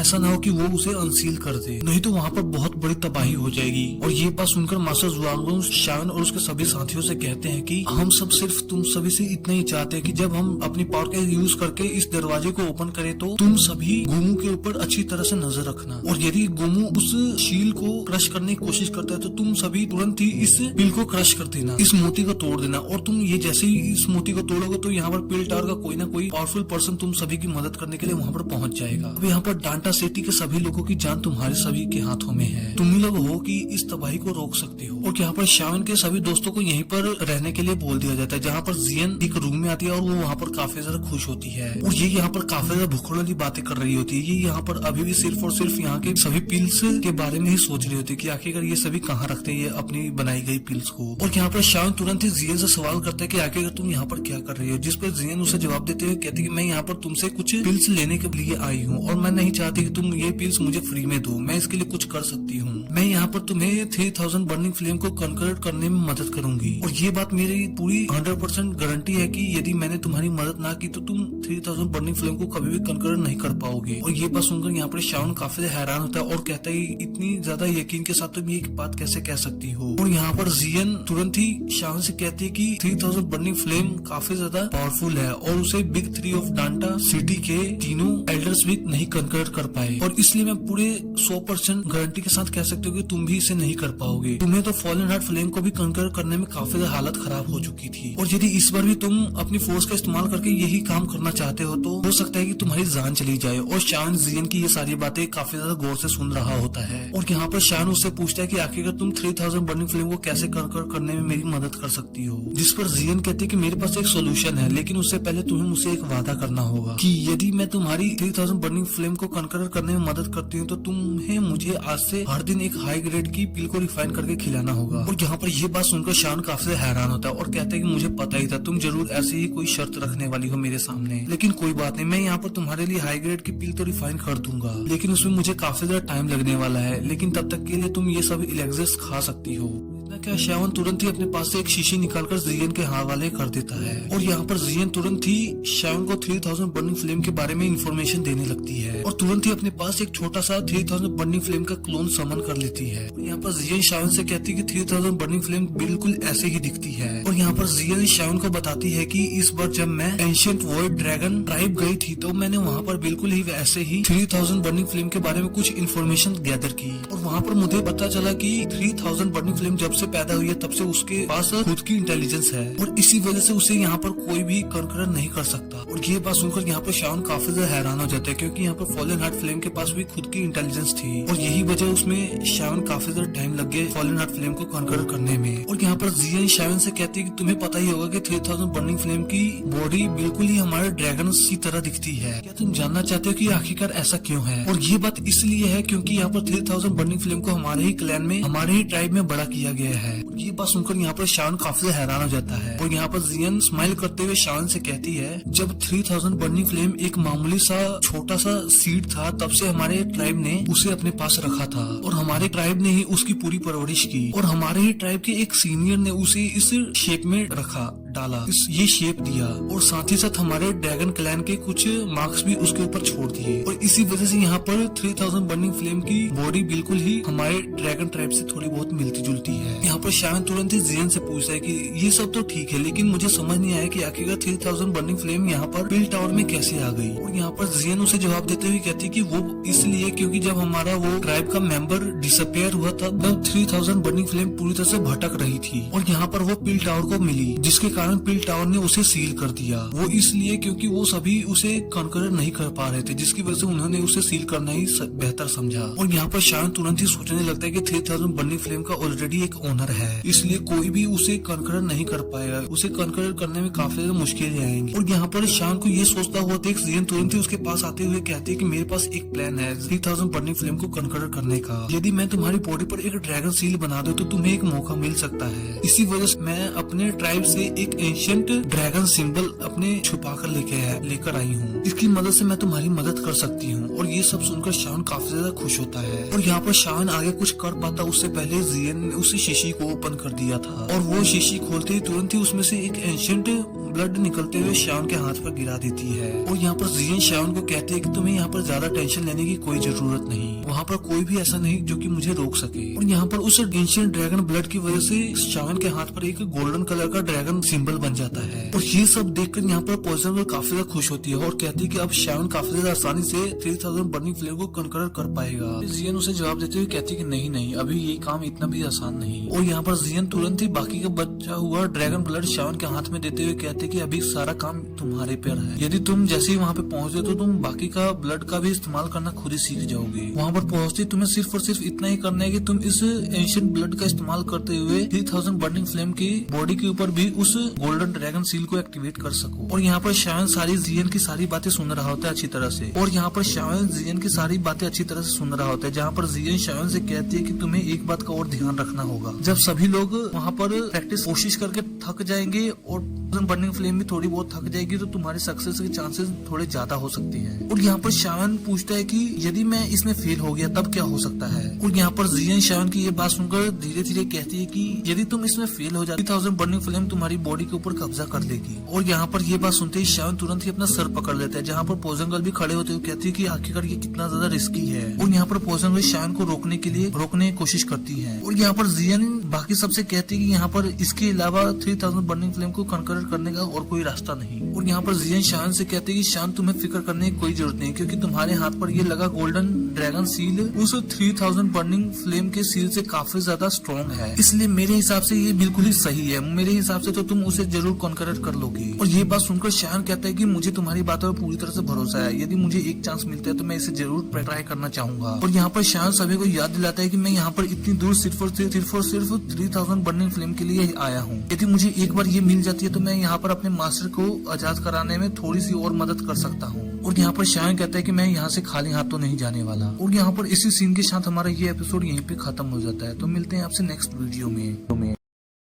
ऐसा ना हो कि वो उसे अनसील कर दे, नहीं तो वहाँ पर बहुत बड़ी तबाही हो जाएगी। और ये बात सुनकर मास्टर जुआंगलुंग शान और उसके सभी साथियों से कहते हैं कि हम सब सिर्फ तुम सभी से इतना ही चाहते हैं कि जब हम अपनी पावर का यूज करके इस दरवाजे को ओपन करें तो तुम सभी गोमू के ऊपर अच्छी तरह से नजर रखना, और यदि गोमू उस शील को क्रश करने की कोशिश करता है तो तुम सभी तुरंत ही इस पिल को क्रश कर देना, इस मोती को तोड़ देना। और तुम ये जैसे ही इस मोती को तोड़ोगे तो यहाँ पर पिल टावर का कोई ना कोई पावरफुल पर्सन तुम सभी की मदद करने के लिए वहाँ पर पहुंच जाएगा। अब यहाँ पर डांटा सिटी के सभी लोगों की जान तुम्हारे सभी के हाथों में है, तुम ही लोग हो कि इस तबाही को रोक सकते हो। और यहाँ पर शावन के सभी दोस्तों को यहीं पर रहने के लिए बोल दिया जाता है, जहाँ पर जियन एक रूम में आती है और वो वहाँ पर काफी ज्यादा खुश होती है और ये यहाँ पर काफी ज्यादा भुखड़ वाली बातें कर रही होती है। ये यहाँ पर अभी भी सिर्फ और सिर्फ यहाँ के सभी पिल्स के बारे में ही सोच रही होती है कि आखिरकार ये सभी कहाँ रखते हैं ये अपनी बनाई गई पिल्स को। और यहाँ पर शावन तुरंत ही जियन से सवाल करता है कि आखिरकार तुम यहाँ पर क्या कर रही हो, जिस पर जियन उसे जवाब देते हुए कहती है कि मैं यहाँ पर तुमसे कुछ पिल्स लेने के लिए आई हूँ और मैं नहीं चाहती कि तुम ये पिल्स मुझे फ्री में दो, मैं इसके लिए कुछ कर सकती हूँ। मैं यहाँ पर तुम्हें 3000 बर्निंग फ्लेम को कन्वर्ट करने में मदद करूंगी और ये बात मेरी पूरी 100% गारंटी है कि यदि मैंने तुम्हारी मदद ना की तो तुम 3000 बर्निंग फ्लेम को कभी भी कन्वर्ट नहीं कर पाओगे। और ये बात सुनकर यहाँ पर शावन काफी हैरान होता है और कहता है इतनी ज्यादा यकीन के साथ तुम ये बात कैसे कह सकती हो। और यहाँ पर जियन तुरंत ही शावन से कहती है कि 3000 बर्निंग फ्लेम काफी ज्यादा पावरफुल है और उसे बिग 3 ऑफ डांटा सिटी के तीनों एल्डर्स भी नहीं कन्वर्ट कर पाए, और इसलिए मैं पूरे 100% गारंटी के साथ कह सकती हूँ कि तुम भी इसे नहीं कर पाओगे। तुम्हें तो फॉलन हार्ट फ्लेम को भी कन्वर्ट करने में काफी ज्यादा हालत खराब हो चुकी थी, और यदि इस बार भी तुम अपनी फोर्स का इस्तेमाल करके यही काम करना चाहते हो तो हो सकता है कि तुम्हारी जान चली जाए। और शान जियन की ये सारी बातें काफी ज्यादा गौर से सुन रहा होता है और यहाँ पर शान उससे पूछता है कि आखिरकार तुम 3000 बर्निंग फ्लेम को कैसे कन्वर्ट करने में मेरी मदद कर सकती हो, जिस पर जियन कहती है कि मेरे पास एक सोल्यूशन है, लेकिन उससे पहले तुम्हें मुझसे एक वादा करना होगा कि यदि मैं तुम्हारी 3000 बर्निंग फ्लेम को कन्वर्ट करने में मदद करती हूँ तो तुम्हें मुझे आज से हर दिन एक हाई ग्रेड की पिल को रिफाइन करके खिलाना होगा। और यहाँ पर ये बात सुनकर शान काफी हैरान होता है और कहता है कि मुझे पता ही था तुम जरूर ऐसे ही कोई शर्त रखने वाली हो मेरे सामने, लेकिन कोई बात नहीं, मैं यहाँ पर तुम्हारे लिए हाई ग्रेड की पिल तो रिफाइन कर दूंगा, लेकिन उसमें मुझे काफी ज्यादा टाइम लगने वाला है, लेकिन तब तक के लिए तुम ये सब इलेक्सिस खा सकती हो। क्या शावन तुरंत ही अपने पास से एक शीशी निकालकर जियन के हवाले कर देता है और यहाँ पर जियन तुरंत ही शावन को 3000 बर्निंग फ्लेम के बारे में इंफॉर्मेशन देने लगती है और तुरंत ही अपने पास एक छोटा सा 3000 बर्निंग फ्लेम का क्लोन समन कर लेती है। और यहाँ पर जियन शावन से कहती है कि 3000 बर्निंग फ्लेम बिल्कुल ऐसे ही दिखती है। और यहाँ पर जियन शावन को बताती है कि इस बार जब मैं एंशिएंट वॉइड ड्रैगन ट्राइब गई थी तो मैंने वहाँ पर बिल्कुल ही ऐसे ही 3000 बर्निंग फ्लेम के बारे में कुछ इन्फॉर्मेशन गैदर की और वहाँ पर मुझे पता चला कि 3000 बर्निंग फ्लेम जब से पैदा हुई है तब से उसके पास खुद की इंटेलिजेंस है और इसी वजह से उसे यहाँ पर कोई भी कन्वर्ट नहीं कर सकता। और ये बात सुनकर यहाँ पर शावन काफी ज्यादा हैरान हो जाता है क्योंकि यहाँ पर फॉलन हार्ट फ्लेम के पास भी खुद की इंटेलिजेंस थी और यही वजह उसमें शावन काफी ज्यादा टाइम लग गया फॉलन हार्ट फ्लेम को कन्वर्ट करने में। और यहाँ पर जियन शावन से कहती है कि तुम्हें पता ही होगा कि 3000 बर्निंग फ्लेम की बॉडी बिल्कुल ही हमारे ड्रैगन की तरह दिखती है, क्या तुम जानना चाहते हो कि आखिरकार ऐसा क्यों है? और ये बात इसलिए है क्योंकि यहाँ पर 3000 बर्निंग फ्लेम को हमारे ही क्लैन में हमारे ही ट्राइब में बड़ा किया गया है। ये बात सुनकर यहाँ पर शावन काफी हैरान हो जाता है और यहाँ पर जियन स्माइल करते हुए शावन से कहती है जब 3000 बर्निंग फ्लेम एक मामूली सा छोटा सा सीड था तब से हमारे ट्राइब ने उसे अपने पास रखा था और हमारे ट्राइब ने ही उसकी पूरी परवरिश की और हमारे ही ट्राइब के एक सीनियर ने उसे इस शेप में रखा डाला, ये शेप दिया और साथ ही साथ हमारे ड्रैगन क्लैन के कुछ मार्क्स भी उसके ऊपर छोड़ दिए और इसी वजह से यहाँ पर 3000 बर्निंग फ्लेम की बॉडी बिल्कुल ही हमारे ड्रैगन ट्राइब से थोड़ी बहुत मिलती जुलती है। यहाँ पर शावन तुरंत ही जियन से पूछता है कि ये सब तो ठीक है लेकिन मुझे समझ नहीं आया कि आखिरकार 3000 बर्निंग फ्लेम यहाँ पर पिल टावर में कैसे आ गई। और यहाँ पर जियन उसे जवाब देते हुए कहती है कि वो इसलिए क्योंकि जब हमारा वो ट्राइब का मेंबर डिसअपियर हुआ था तब 3000 बर्निंग फ्लेम पूरी तरह से भटक रही थी और यहाँ पर वो पिल टावर को मिली जिसके कारण पिल टावर ने उसे सील कर दिया। वो इसलिए क्योंकि वो सभी उसे कन्वर्ट नहीं कर पा रहे थे जिसकी वजह से उन्होंने उसे सील करना ही बेहतर समझा। और यहाँ पर शायद तुरंत ही सोचने लगता है कि 3000 बर्निंग फ्लेम का ऑलरेडी एक ओनर है इसलिए कोई भी उसे कन्वर्ट नहीं कर पाएगा, उसे कन्वर्ट करने में काफी ज्यादा मुश्किलें आएंगी। और यहाँ पर शान को ये सोचता हुआ देख जियन तुरंत ही उसके पास आते हुए कहते हैं कि मेरे पास एक प्लान है 3000 बर्निंग फ्लेम को कन्वर्ट करने का। यदि मैं तुम्हारी बॉडी पर एक ड्रैगन सील बना दूं तो तुम्हें एक मौका मिल सकता है। इसी वजह से मैं अपने ट्राइब से एक एंशिएंट ड्रैगन सिंबल अपने छुपा कर लेकर आई हूँ, इसकी मदद से मैं तुम्हारी मदद कर सकती हूँ। और ये सब सुनकर शान काफी ज्यादा खुश होता है और यहाँ पर शान आगे कुछ कर पाता उससे पहले जियन ने उस शीशी को ओपन कर दिया था और वो शीशी खोलते ही तुरंत ही उसमें से एक एंशिएंट ब्लड निकलते हुए शान के हाथ पर गिरा देती है। और यहाँ पर जियन शान को कहती है कि तुम्हें यहाँ पर ज्यादा टेंशन लेने की कोई जरूरत नहीं, वहाँ पर कोई भी ऐसा नहीं जो कि मुझे रोक सके। और यहाँ पर उस एंशिएंट ड्रैगन ब्लड की वजह से शान के हाथ पर एक गोल्डन कलर का ड्रैगन सिंबल बन जाता है। और ये सब देखकर यहाँ पर पोइजन गर्ल काफी ज्यादा खुश होती है और कहती है कि अब शान काफी ज्यादा आसानी से 3000 बर्निंग फ्लेम को कंकर कर पाएगा। जियन उसे जवाब देते हुए कहती है कि नहीं, अभी ये काम इतना भी आसान नहीं। और यहाँ पर जियन तुरंत ही बाकी का बचा हुआ ड्रैगन ब्लड शान के हाथ में देते हुए कहते कि अभी सारा काम तुम्हारे पर है। यदि तुम जैसे ही वहाँ पे पहुँचे तो तुम बाकी का ब्लड का भी इस्तेमाल करना खुद ही सीख जाओगे। वहाँ पर पहुँचते तुम्हें सिर्फ और सिर्फ इतना ही करना है कि तुम इस एंशिएंट ब्लड का इस्तेमाल करते हुए 3000 बर्निंग फ्लेम की बॉडी के ऊपर भी उस गोल्डन ड्रैगन सील को एक्टिवेट कर सको। और यहाँ पर शान सारी जियन की सारी बातें सुन रहा होता है अच्छी तरह से। और यहाँ पर शान जियन की सारी बातें अच्छी तरह से सुन रहा होता है, जहाँ पर जियन शान से कहती है कि तुम्हें एक बात का और ध्यान रखना होगा। जब सभी लोग वहाँ पर प्रैक्टिस कोशिश करके थक जाएंगे और बर्निंग फ्लेम भी थोड़ी बहुत थक जाएगी तो तुम्हारे सक्सेस के चांसेस थोड़े ज्यादा हो सकते हैं। और यहाँ पर शान पूछता है कि यदि मैं इसमें फेल हो गया तब क्या हो सकता है। और यहाँ पर जियन शान की ये बात सुनकर धीरे धीरे कहती है कि यदि तुम इसमें फेल हो जाती 3000 बर्निंग फ्लेम तुम्हारी बॉडी के ऊपर कब्जा कर लेगी। और यहाँ पर ये बात सुनते ही शान तुरंत ही अपना सर पकड़ लेता है, जहाँ पर पोइजन गर्ल भी खड़े होते हुए कहती है कि आखिरकार ये कितना ज्यादा रिस्की है। और यहाँ पर पोइजन गर्ल शान को रोकने की कोशिश करती है। और यहाँ पर जियन बाकी सबसे कहती है कि यहाँ पर इसके अलावा 3000 बर्निंग फ्लेम को कंकर करने का और कोई रास्ता नहीं। और यहाँ पर जियन शान से कहते हैं कि शान तुम्हें फिक्र करने की कोई जरूरत नहीं, क्योंकि तुम्हारे हाथ पर ये लगा गोल्डन ड्रैगन सील उस 3000 बर्निंग फ्लेम के सील से काफी ज्यादा स्ट्रॉन्ग है, इसलिए मेरे हिसाब से ये बिल्कुल ही सही है। मेरे हिसाब से तो तुम उसे जरूर कॉन्कर कर लोगी। और ये बात सुनकर शान कहता है कि मुझे तुम्हारी बातों पर पूरी तरह से भरोसा है, यदि मुझे एक चांस मिलता है तो मैं इसे जरूर ट्राई करना चाहूंगा। और यहाँ पर शान सभी को याद दिलाता है कि मैं यहाँ पर इतनी दूर सिर्फ और सिर्फ 3000 बर्निंग फ्लेम के लिए आया हूँ। यदि मुझे एक बार ये मिल जाती है तो मैं यहाँ पर अपने मास्टर को आजाद कराने में थोड़ी सी और मदद कर सकता हूँ। और यहाँ पर शान कहता है कि मैं यहाँ से खाली हाथ तो नहीं जाने वाला। और यहाँ पर इसी सीन के साथ हमारा ये एपिसोड यहीं पे खत्म हो जाता है। तो मिलते हैं आपसे नेक्स्ट वीडियो में।